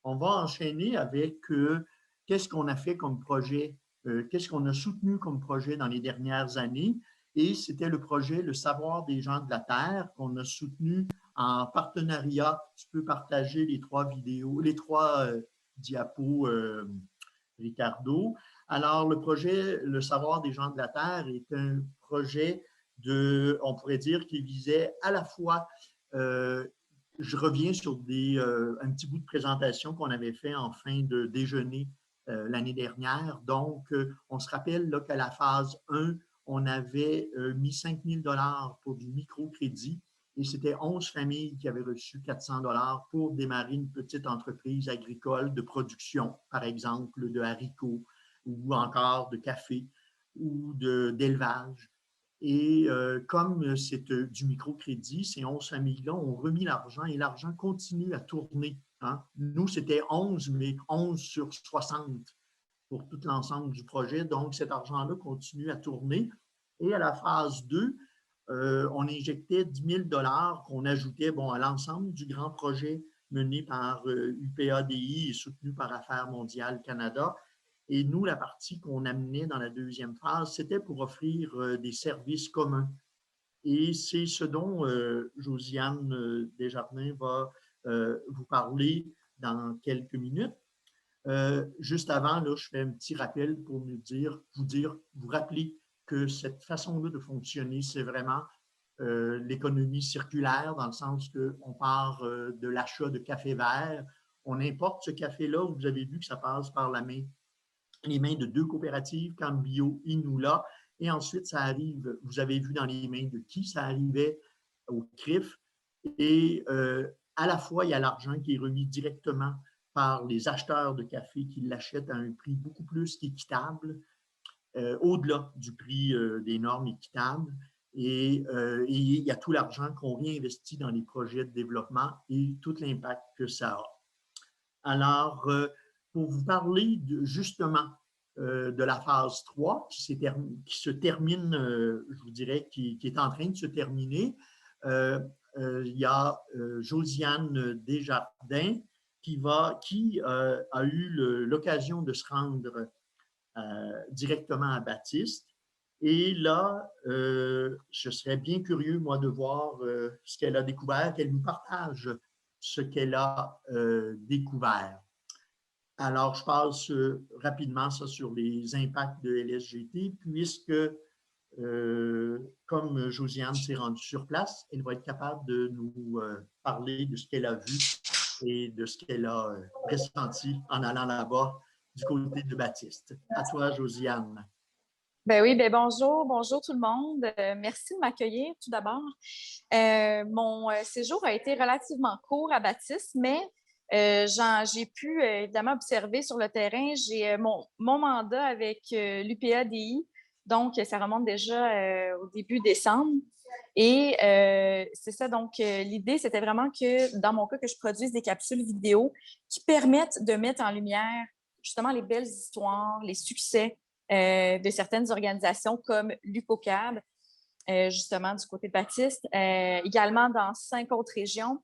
on va enchaîner avec qu'est-ce qu'on a fait comme projet, qu'est-ce qu'on a soutenu comme projet dans les dernières années. Et c'était le projet Le savoir des gens de la Terre qu'on a soutenu en partenariat. Tu peux partager les 3 vidéos, les 3 diapos, Ricardo. Alors, le projet Le savoir des gens de la Terre est un projet on pourrait dire, qui visait à la fois, je reviens sur un petit bout de présentation qu'on avait fait en fin de déjeuner l'année dernière. Donc, on se rappelle là, qu'à la phase 1, on avait mis 5 000 $ pour du microcrédit et c'était 11 familles qui avaient reçu 400 $ pour démarrer une petite entreprise agricole de production, par exemple de haricots ou encore de café ou d'élevage. Et comme c'est du microcrédit, ces 11 familles-là ont remis l'argent et l'argent continue à tourner. Hein? Nous, c'était 11, mais 11 sur 60 pour tout l'ensemble du projet. Donc, cet argent-là continue à tourner. Et à la phase 2, on injectait 10 000 $ qu'on ajoutait à l'ensemble du grand projet mené par UPADI et soutenu par Affaires mondiales Canada. Et nous, la partie qu'on amenait dans la deuxième phase, c'était pour offrir des services communs. Et c'est ce dont Josiane Desjardins va vous parler dans quelques minutes. Juste avant, là, je fais un petit rappel pour vous rappeler que cette façon-là de fonctionner, c'est vraiment l'économie circulaire, dans le sens qu'on part de l'achat de café vert. On importe ce café-là, vous avez vu que ça passe par les mains de 2 coopératives, Cambio et Nula. Et ensuite, ça arrive, vous avez vu dans les mains de qui ça arrivait au CRIF. Et à la fois, il y a l'argent qui est remis directement par les acheteurs de café qui l'achètent à un prix beaucoup plus qu'équitable, au-delà du prix des normes équitables. Et il y a tout l'argent qu'on réinvestit dans les projets de développement et tout l'impact que ça a. Alors, pour vous parler justement de la phase 3 qui se termine, je vous dirais, qui est en train de se terminer, il y a Josiane Desjardins qui a eu l'occasion de se rendre directement à Baptiste. Et là, je serais bien curieux, moi, de voir ce qu'elle a découvert, qu'elle nous partage ce qu'elle a découvert. Alors, je passe rapidement ça sur les impacts de LSGT, puisque, comme Josiane s'est rendue sur place, elle va être capable de nous parler de ce qu'elle a vu et de ce qu'elle a ressenti en allant là-bas du côté de Baptiste. À toi, Josiane. Ben oui, bonjour tout le monde. Merci de m'accueillir tout d'abord. Mon séjour a été relativement court à Baptiste, mais j'ai pu évidemment observer sur le terrain. J'ai mon mandat avec l'UPADI, donc ça remonte déjà au début décembre. Et c'est ça, donc l'idée, c'était vraiment que, dans mon cas, que je produise des capsules vidéo qui permettent de mettre en lumière justement les belles histoires, les succès de certaines organisations comme l'UPOCAB, justement du côté de Baptiste, également dans 5 autres régions,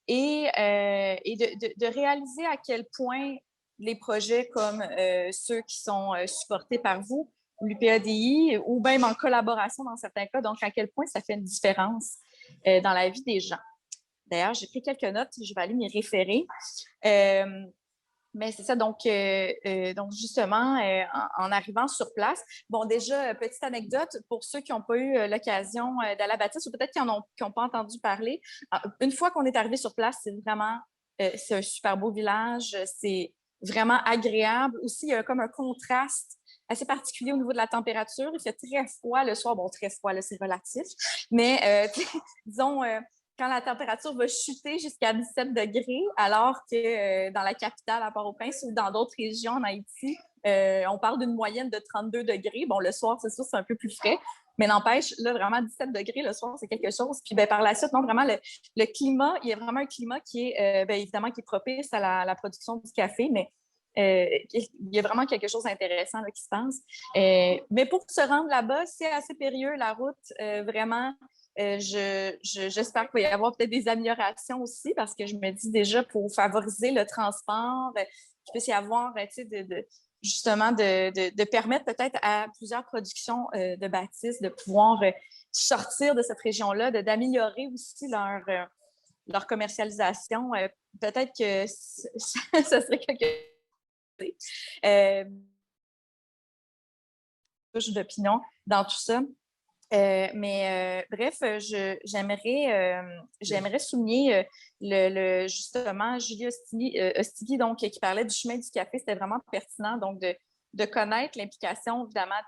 et de réaliser à quel point les projets comme ceux qui sont supportés par vous, l'UPADI, ou même en collaboration dans certains cas, donc à quel point ça fait une différence dans la vie des gens. D'ailleurs, j'ai pris quelques notes, je vais aller m'y référer. Mais c'est ça, donc justement, en arrivant sur place, bon, déjà, petite anecdote pour ceux qui n'ont pas eu l'occasion d'aller à Baptiste ou peut-être qui n'ont pas entendu parler. Une fois qu'on est arrivé sur place, c'est un super beau village, c'est vraiment agréable. Aussi, il y a comme un contraste assez particulier au niveau de la température. Il fait très froid le soir. Bon, très froid, là, c'est relatif, mais disons... quand la température va chuter jusqu'à 17 degrés, alors que dans la capitale, à Port-au-Prince, ou dans d'autres régions en Haïti, on parle d'une moyenne de 32 degrés. Bon, le soir, c'est sûr, c'est un peu plus frais, mais n'empêche, là, vraiment, 17 degrés le soir, c'est quelque chose. Puis, par la suite, non, vraiment, le climat, il y a vraiment un climat qui est, évidemment, qui est propice à la production du café, mais il y a vraiment quelque chose d'intéressant là, qui se passe. Mais pour se rendre là-bas, c'est assez périlleux, la route, vraiment. j'espère qu'il va y avoir peut-être des améliorations aussi parce que je me dis déjà pour favoriser le transport, qu'il puisse y avoir, tu sais, justement de permettre peut-être à plusieurs productions de bâtisses de pouvoir sortir de cette région-là, d'améliorer aussi leur commercialisation. Peut-être que ça serait quelque chose d'opinion dans tout ça. Bref, j'aimerais souligner justement Julie Ostigui, donc, qui parlait du chemin du café. C'était vraiment pertinent donc de connaître l'implication évidemment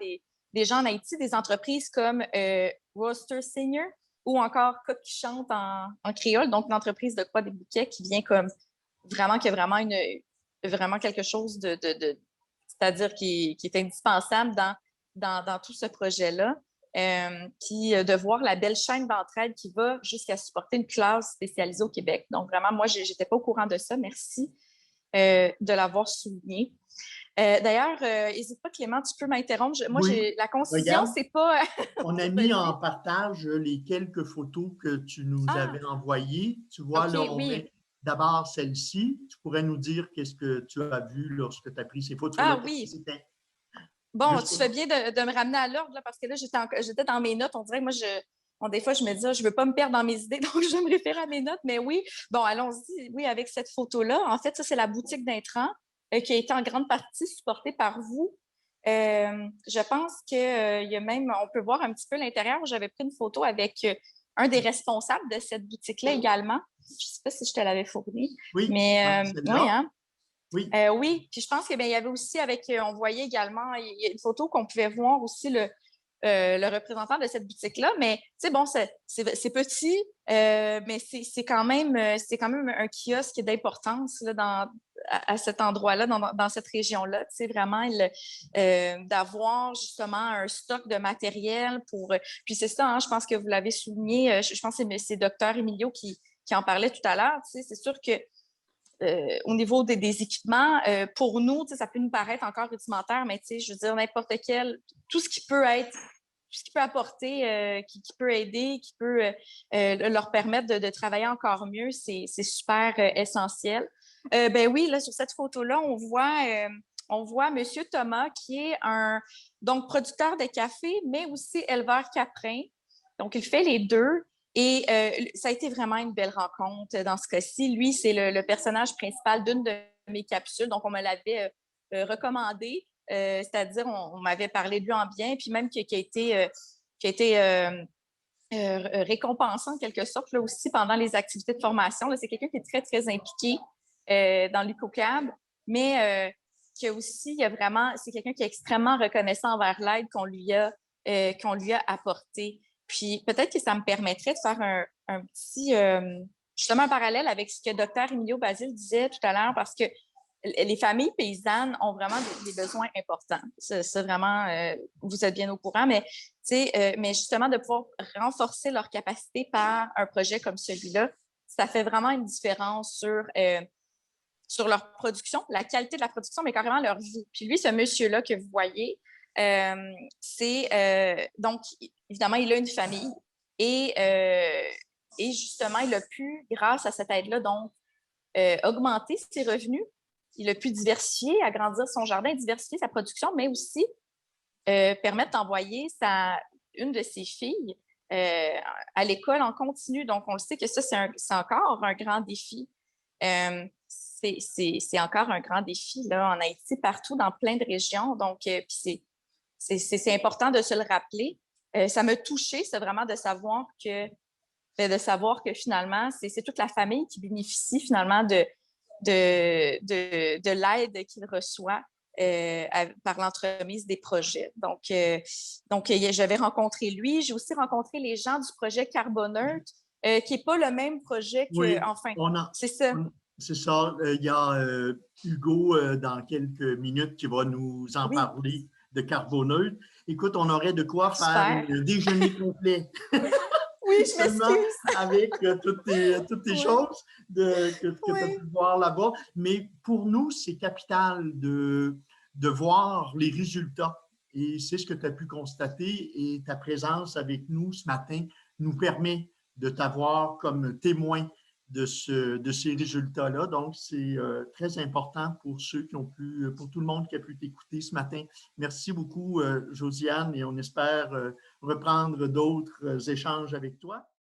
des gens en Haïti, des entreprises comme Roaster Senior ou encore Coq qui chante en créole, donc l'entreprise de Croix des Bouquets qui vient comme vraiment, qui a vraiment vraiment quelque chose c'est-à-dire qui est indispensable dans tout ce projet-là. Puis de voir la belle chaîne d'entraide qui va jusqu'à supporter une classe spécialisée au Québec. Donc, vraiment, moi, je n'étais pas au courant de ça. Merci de l'avoir souligné. D'ailleurs, n'hésite pas, Clément, tu peux m'interrompre. Moi, Oui, la concision, regarde, c'est pas... on a mis en partage les quelques photos que tu nous avais envoyées. Tu vois, OK, là, on oui. met d'abord celle-ci. Tu pourrais nous dire qu'est-ce que tu as vu lorsque tu as pris ces photos-là. Oui. C'était Bon, tu juste... fais bien de me ramener à l'ordre, là, parce que là, j'étais dans mes notes. On dirait que moi, des fois, je me dis, je ne veux pas me perdre dans mes idées, donc je vais me référer à mes notes. Mais oui, bon, allons-y. Oui, avec cette photo-là, en fait, ça, c'est la boutique d'intrants qui a été en grande partie supportée par vous. Je pense qu'il y a même, on peut voir un petit peu l'intérieur. J'avais pris une photo avec un des responsables de cette boutique-là également. Je ne sais pas si je te l'avais fourni. Oui, Mais oui, celle-là. hein? Oui. Oui, puis je pense qu'il y avait aussi on voyait également, il y a une photo qu'on pouvait voir aussi le représentant de cette boutique-là, mais tu sais, bon, c'est petit, mais c'est quand même un kiosque d'importance là, à cet endroit-là, dans cette région-là. Tu sais, vraiment, d'avoir justement un stock de matériel pour. Puis c'est ça, hein, je pense que vous l'avez souligné, je pense que c'est Dr. Emilio qui en parlait tout à l'heure. Tu sais, c'est sûr que au niveau des équipements, pour nous, ça peut nous paraître encore rudimentaire, mais je veux dire, n'importe quel, tout ce qui peut être, tout ce qui peut apporter, qui peut aider, qui peut leur permettre de travailler encore mieux, c'est super essentiel. Ben oui, là, sur cette photo-là, on voit M. Thomas, qui est donc producteur de café, mais aussi éleveur caprin. Donc, il fait les deux. Et ça a été vraiment une belle rencontre dans ce cas-ci. Lui, c'est le personnage principal d'une de mes capsules. Donc, on me l'avait recommandé. C'est-à-dire, on m'avait parlé de lui en bien, puis même qui a été récompensant en quelque sorte là, aussi pendant les activités de formation. C'est quelqu'un qui est très, très impliqué dans l'UQAB, mais qui a aussi, c'est quelqu'un qui est extrêmement reconnaissant envers l'aide qu'on lui a apportée. Puis peut-être que ça me permettrait de faire un petit, justement, un parallèle avec ce que Dr. Emilio Basile disait tout à l'heure, parce que les familles paysannes ont vraiment des besoins importants. C'est vraiment, vous êtes bien au courant, mais justement, de pouvoir renforcer leur capacité par un projet comme celui-là, ça fait vraiment une différence sur leur production, la qualité de la production, mais carrément leur vie. Puis lui, ce monsieur-là que vous voyez, donc, évidemment, il a une famille et justement, il a pu, grâce à cette aide-là, donc, augmenter ses revenus. Il a pu diversifier, agrandir son jardin, diversifier sa production, mais aussi permettre d'envoyer une de ses filles à l'école en continu. Donc, on le sait que ça, c'est encore un grand défi. C'est encore un grand défi là, en Haïti, partout, dans plein de régions. Donc, c'est important de se le rappeler. Ça m'a touchée, c'est vraiment de savoir que finalement, c'est toute la famille qui bénéficie finalement de l'aide qu'il reçoit par l'entremise des projets. Donc, j'avais rencontré lui. J'ai aussi rencontré les gens du projet Carboneutre, qui n'est pas le même projet Oui, enfin, c'est ça. C'est ça. Il y a Hugo dans quelques minutes qui va nous en parler de Carboneutre. Écoute, on aurait de quoi faire un déjeuner complet. Oui, je m'excuse. Avec toutes tes choses que tu as pu voir là-bas. Mais pour nous, c'est capital de voir les résultats. Et c'est ce que tu as pu constater. Et ta présence avec nous ce matin nous permet de t'avoir comme témoin de ces résultats-là. Donc, c'est très important pour ceux qui ont pu, pour tout le monde qui a pu t'écouter ce matin. Merci beaucoup, Josiane, et on espère reprendre d'autres échanges avec toi.